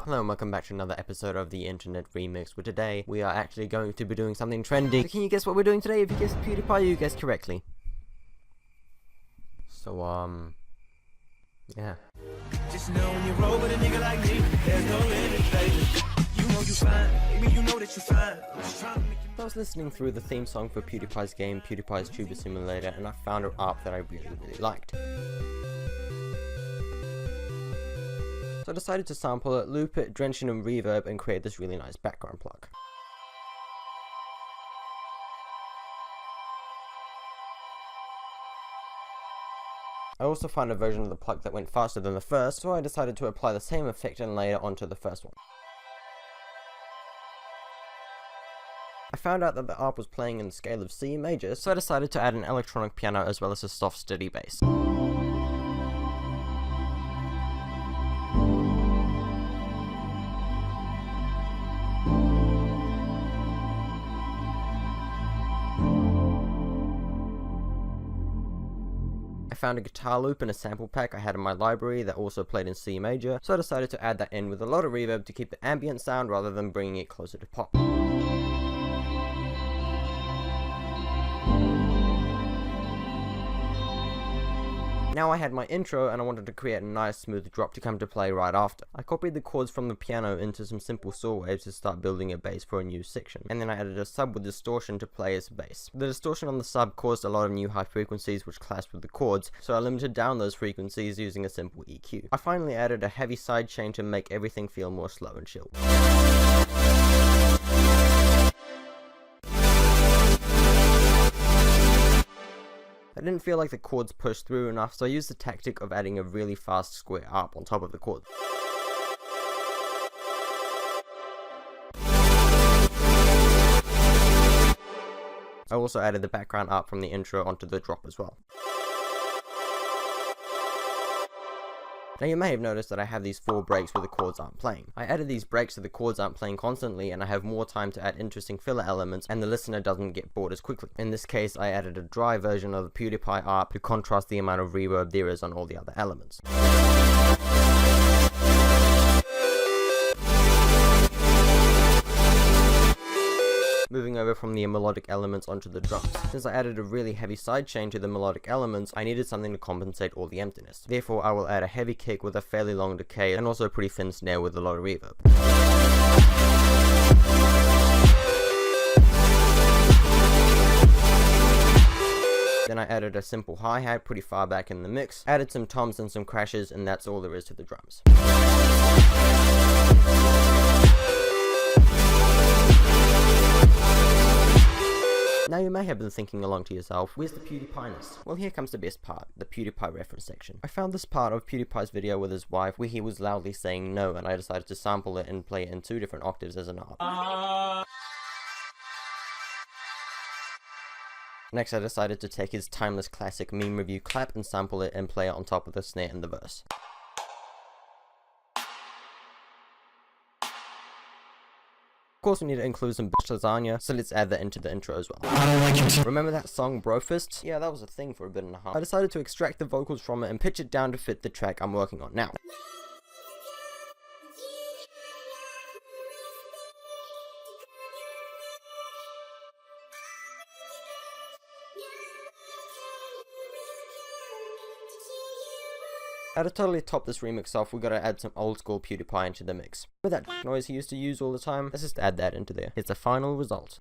Hello and welcome back to another episode of the Internet Remix, where today we are actually going to be doing something trendy. So can you guess what we're doing today? If you guessed PewDiePie, you guessed correctly. So, yeah. Just know when you roll with a nigga like me, there's no limit, baby. You know you fine, baby, you know that you fine. I was listening through the theme song for PewDiePie's game, PewDiePie's Tuber Simulator, and I found an art that I really liked. So I decided to sample it, loop it, drench it in reverb, and create this really nice background plug. I also found a version of the plug that went faster than the first, so I decided to apply the same effect and layer onto the first one. I found out that the ARP was playing in the scale of C major, so I decided to add an electronic piano as well as a soft steady bass. I found a guitar loop and a sample pack I had in my library that also played in C major, so I decided to add that in with a lot of reverb to keep the ambient sound rather than bringing it closer to pop. Now I had my intro and I wanted to create a nice smooth drop to come to play right after. I copied the chords from the piano into some simple saw waves to start building a bass for a new section, and then I added a sub with distortion to play as bass. The distortion on the sub caused a lot of new high frequencies which clashed with the chords, so I limited down those frequencies using a simple EQ. I finally added a heavy sidechain to make everything feel more slow and chill. I didn't feel like the chords pushed through enough, so I used the tactic of adding a really fast square ARP on top of the chord. I also added the background ARP from the intro onto the drop as well. Now you may have noticed that I have these 4 breaks where the chords aren't playing. I added these breaks so the chords aren't playing constantly and I have more time to add interesting filler elements and the listener doesn't get bored as quickly. In this case I added a dry version of the PewDiePie ARP to contrast the amount of reverb there is on all the other elements. Moving over from the melodic elements onto the drums. Since I added a really heavy sidechain to the melodic elements, I needed something to compensate all the emptiness. Therefore, I will add a heavy kick with a fairly long decay and also a pretty thin snare with a lot of reverb. Then I added a simple hi-hat pretty far back in the mix, added some toms and some crashes, and that's all there is to the drums. Now you may have been thinking along to yourself, where's the PewDiePie-ness? Well, here comes the best part, the PewDiePie reference section. I found this part of PewDiePie's video with his wife where he was loudly saying no, and I decided to sample it and play it in 2 different octaves as an ARP. Next I decided to take his timeless classic meme review clap and sample it and play it on top of the snare in the verse. Of course we need to include some bitch lasagna, so let's add that into the intro as well. Remember that song Brofist? Yeah, that was a thing for a bit and a half. I decided to extract the vocals from it and pitch it down to fit the track I'm working on now. To totally top this remix off, we gotta add some old school PewDiePie into the mix. With that noise he used to use all the time, let's just add that into there. It's the final result.